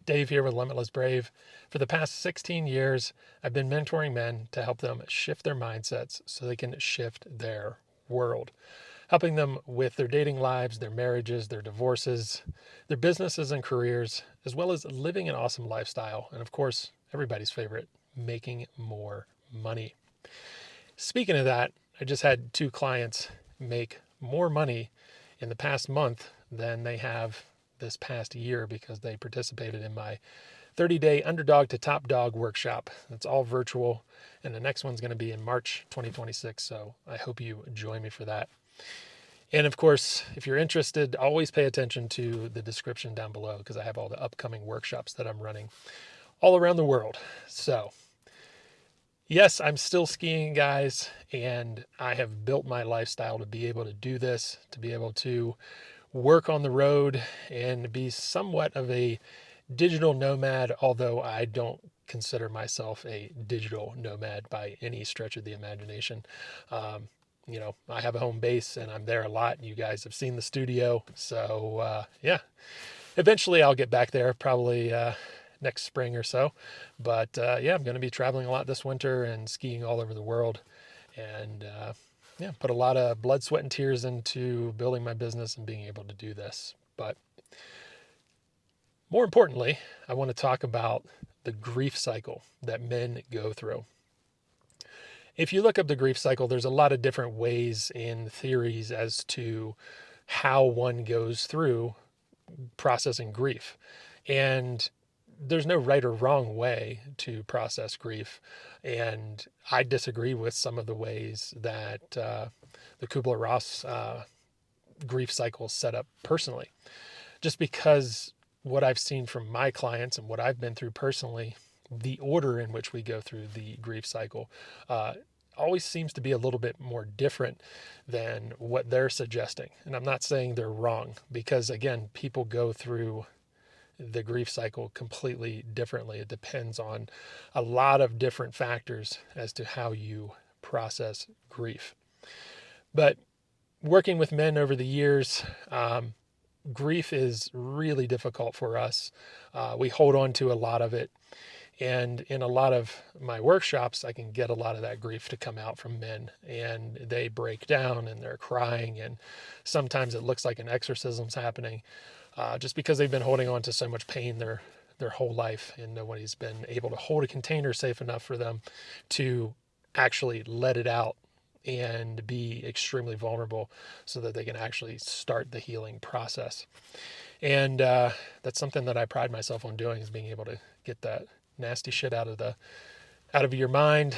Dave here with Limitless Brave. For the past 16 years, I've been mentoring men to help them shift their mindsets so they can shift their world, helping them with their dating lives, their marriages, their divorces, their businesses and careers, as well as living an awesome lifestyle. And of course, everybody's favorite, making more money. Speaking of that, I just had two clients make more money in the past month than they have this past year because they participated in my 30-day underdog to top dog workshop. It's all virtual, and the next one's going to be in March 2026. So I hope you join me for that. And of course, if you're interested, always pay attention to the description down below because I have all the upcoming workshops that I'm running all around the world. So yes, I'm still skiing, guys, and I have built my lifestyle to be able to do this, to be able to work on the road and be somewhat of a digital nomad, although I don't consider myself a digital nomad by any stretch of the imagination. I have a home base and I'm there a lot. You guys have seen the studio. So, yeah, eventually I'll get back there, probably next spring or so. But yeah, I'm going to be traveling a lot this winter and skiing all over the world. And yeah, put a lot of blood, sweat, and tears into building my business and being able to do this. But more importantly, I want to talk about the grief cycle that men go through. If you look up the grief cycle, there's a lot of different ways and theories as to how one goes through processing grief. And there's no right or wrong way to process grief. And I disagree with some of the ways that the Kubler-Ross grief cycle is set up personally. Just because what I've seen from my clients and what I've been through personally, the order in which we go through the grief cycle always seems to be a little bit more different than what they're suggesting. And I'm not saying they're wrong because, again, people go through the grief cycle completely differently. It depends on a lot of different factors as to how you process grief. But working with men over the years, grief is really difficult for us. We hold on to a lot of it. And in a lot of my workshops, I can get a lot of that grief to come out from men, and they break down and they're crying. And sometimes it looks like an exorcism's happening just because they've been holding on to so much pain their whole life, and nobody's been able to hold a container safe enough for them to actually let it out and be extremely vulnerable so that they can actually start the healing process. And that's something that I pride myself on doing, is being able to get that nasty shit out of your mind,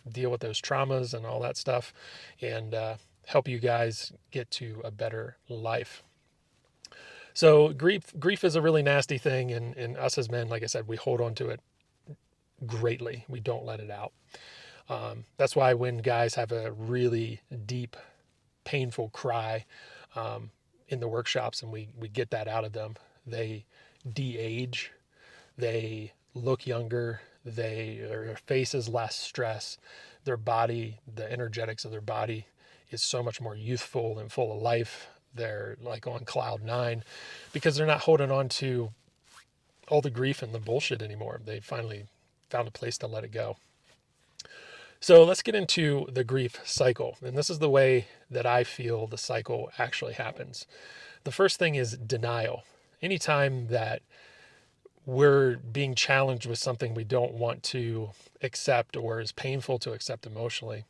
deal with those traumas and all that stuff, and help you guys get to a better life. So grief is a really nasty thing, and us as men, like I said, we hold on to it greatly. We don't let it out. That's why when guys have a really deep, painful cry in the workshops and we get that out of them, they de-age, they look younger, their face is less stress, their body, the energetics of their body is so much more youthful and full of life. They're like on cloud nine because they're not holding on to all the grief and the bullshit anymore. They finally found a place to let it go. So let's get into the grief cycle. And this is the way that I feel the cycle actually happens. The first thing is denial. Anytime that we're being challenged with something we don't want to accept or is painful to accept emotionally,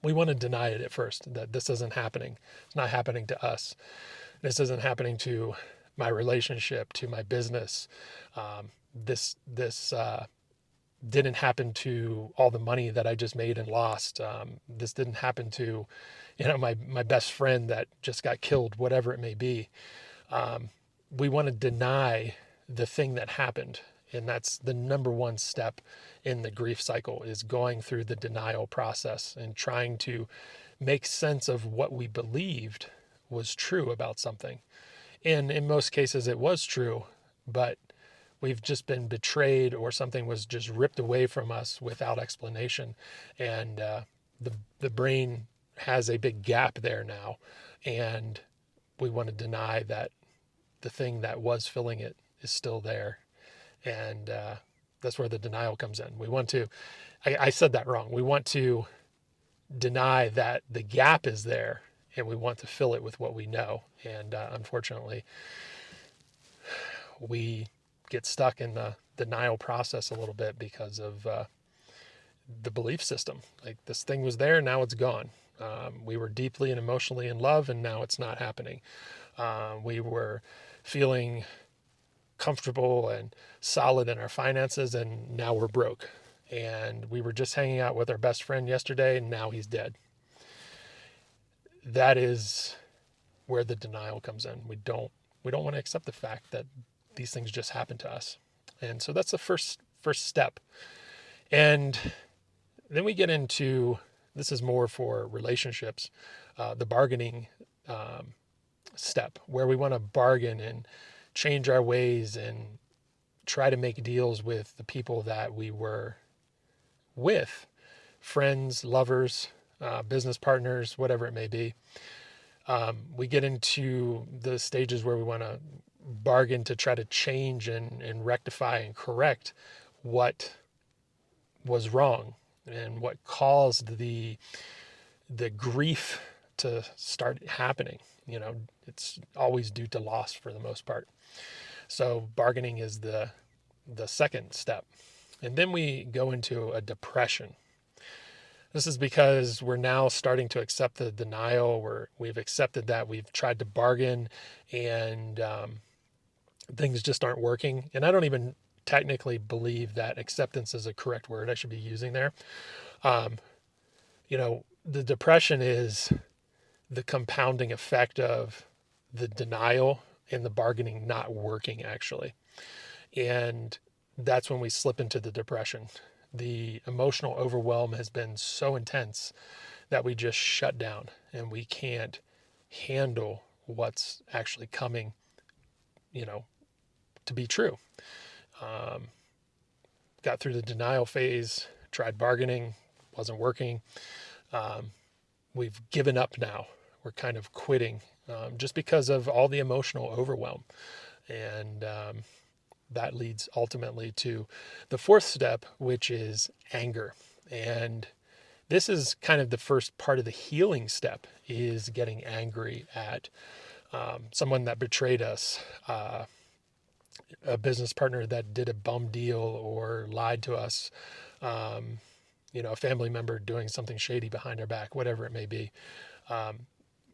we want to deny it at first, that this isn't happening. It's not happening to us. This isn't happening to my relationship, to my business. This didn't happen to all the money that I just made and lost. This didn't happen to, my best friend that just got killed, whatever it may be. We want to deny the thing that happened. And that's the number one step in the grief cycle, is going through the denial process and trying to make sense of what we believed was true about something. And in most cases it was true, but we've just been betrayed, or something was just ripped away from us without explanation. And the brain has a big gap there now. And we want to deny that the thing that was filling it is still there. And that's where the denial comes in. We want to, I said that wrong. We want to deny that the gap is there, and we want to fill it with what we know. And unfortunately, we get stuck in the denial process a little bit because of the belief system. Like, this thing was there, now it's gone. We were deeply and emotionally in love, and now it's not happening. We were feeling comfortable and solid in our finances, and now we're broke. And we were just hanging out with our best friend yesterday, and now he's dead. That is where the denial comes in. We don't want to accept the fact that these things just happen to us. And so that's the first step. And then we get into, this is more for relationships, the bargaining step, where we want to bargain and change our ways and try to make deals with the people that we were with, friends, lovers, business partners, whatever it may be. We get into the stages where we want to bargain to try to change and rectify and correct what was wrong and what caused the grief to start happening. It's always due to loss for the most part. So bargaining is the second step. And then we go into a depression. This is because we're now starting to accept the denial. We've accepted that we've tried to bargain, and things just aren't working. And I don't even technically believe that acceptance is a correct word I should be using there. The depression is the compounding effect of the denial and the bargaining not working, actually. And that's when we slip into the depression. The emotional overwhelm has been so intense that we just shut down, and we can't handle what's actually coming, to be true. Got through the denial phase, tried bargaining, wasn't working. We've given up now. We're kind of quitting just because of all the emotional overwhelm. And that leads ultimately to the fourth step, which is anger. And this is kind of the first part of the healing step, is getting angry at someone that betrayed us, a business partner that did a bum deal or lied to us, a family member doing something shady behind our back, whatever it may be.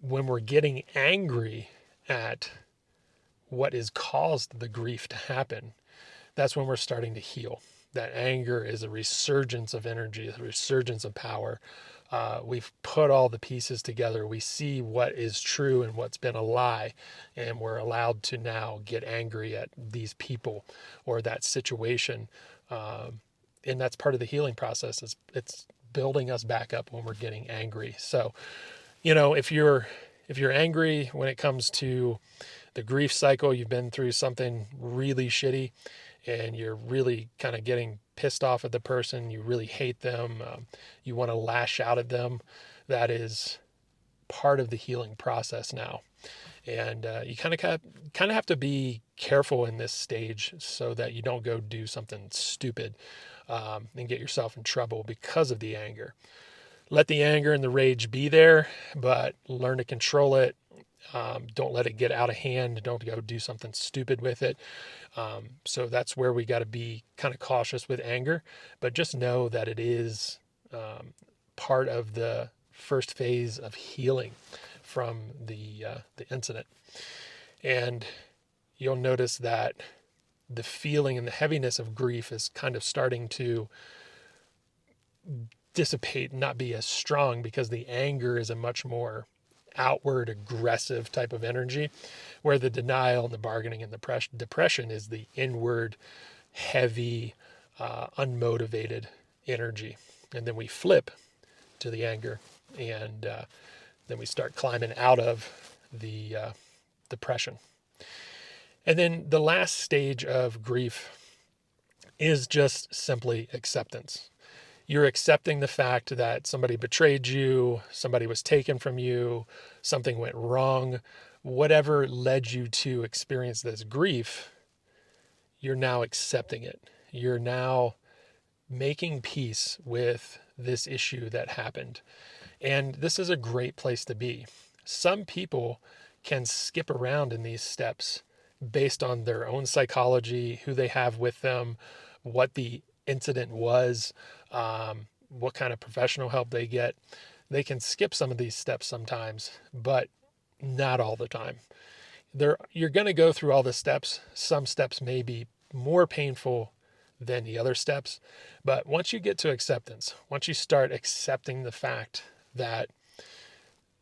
When we're getting angry at what has caused the grief to happen, that's when we're starting to heal. That anger is a resurgence of energy, a resurgence of power. We've put all the pieces together. We see what is true and what's been a lie, and we're allowed to now get angry at these people or that situation. And that's part of the healing process. It's building us back up when we're getting angry. So, if you're angry when it comes to the grief cycle, you've been through something really shitty, and you're really kind of getting pissed off at the person, you really hate them, you want to lash out at them, that is part of the healing process now. And you kind of have to be careful in this stage so that you don't go do something stupid and get yourself in trouble because of the anger. Let the anger and the rage be there, but learn to control it. Don't let it get out of hand. Don't go do something stupid with it. So that's where we got to be kind of cautious with anger, but just know that it is part of the first phase of healing from the incident. And you'll notice that the feeling and the heaviness of grief is kind of starting to dissipate, not be as strong, because the anger is a much more outward, aggressive type of energy, where the denial and the bargaining and the depression is the inward, heavy, unmotivated energy. And then we flip to the anger, and then we start climbing out of the depression. And then the last stage of grief is just simply acceptance. You're accepting the fact that somebody betrayed you, somebody was taken from you, something went wrong, whatever led you to experience this grief, you're now accepting it. You're now making peace with this issue that happened. And this is a great place to be. Some people can skip around in these steps based on their own psychology, who they have with them, what the incident was, what kind of professional help they get. They can skip some of these steps sometimes, but not all the time. You're going to go through all the steps. Some steps may be more painful than the other steps, but once you get to acceptance, once you start accepting the fact that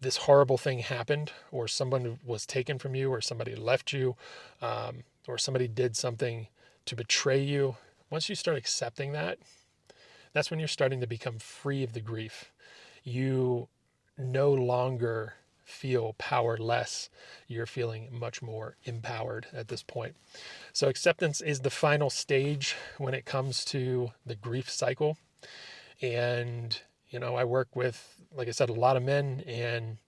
this horrible thing happened, or someone was taken from you, or somebody left you, or somebody did something to betray you, once you start accepting that, that's when you're starting to become free of the grief. You no longer feel powerless. You're feeling much more empowered at this point. So acceptance is the final stage when it comes to the grief cycle. And, I work with, like I said, a lot of men, and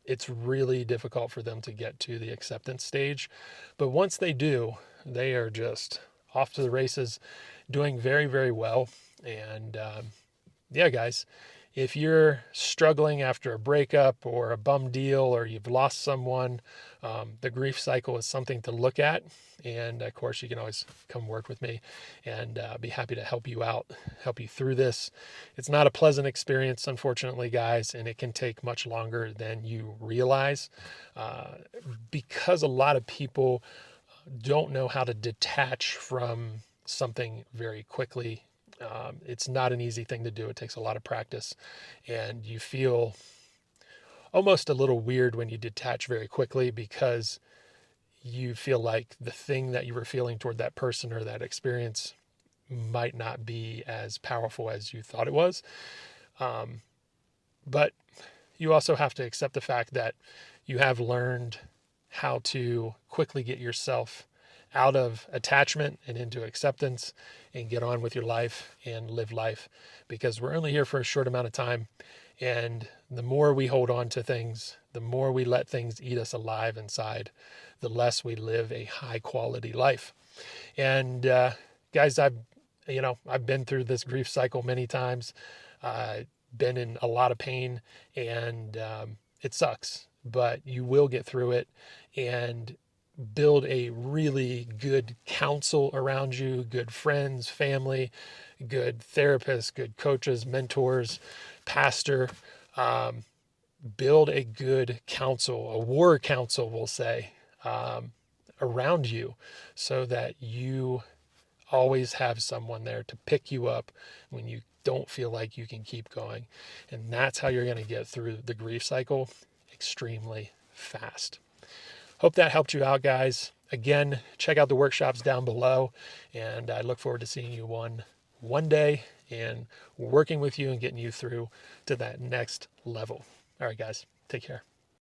it's really difficult for them to get to the acceptance stage. But once they do, they are just off to the races, doing very, very well. And yeah, guys, if you're struggling after a breakup or a bum deal, or you've lost someone, the grief cycle is something to look at. And of course, you can always come work with me, and be happy to help you out, help you through this. It's not a pleasant experience, unfortunately, guys, and it can take much longer than you realize, because a lot of people don't know how to detach from something very quickly. It's not an easy thing to do. It takes a lot of practice, and you feel almost a little weird when you detach very quickly, because you feel like the thing that you were feeling toward that person or that experience might not be as powerful as you thought it was. But you also have to accept the fact that you have learned how to quickly get yourself out of attachment and into acceptance, and get on with your life and live life, because we're only here for a short amount of time. And the more we hold on to things, the more we let things eat us alive inside, the less we live a high quality life. And guys, I've been through this grief cycle many times, been in a lot of pain, and it sucks, but you will get through it, and build a really good counsel around you, good friends, family, good therapists, good coaches, mentors, pastor. Build a good counsel, a war council, we'll say, around you, so that you always have someone there to pick you up when you don't feel like you can keep going. And that's how you're going to get through the grief cycle extremely fast. Hope that helped you out, guys. Again, check out the workshops down below, and I look forward to seeing you one day and working with you and getting you through to that next level. All right, guys, take care.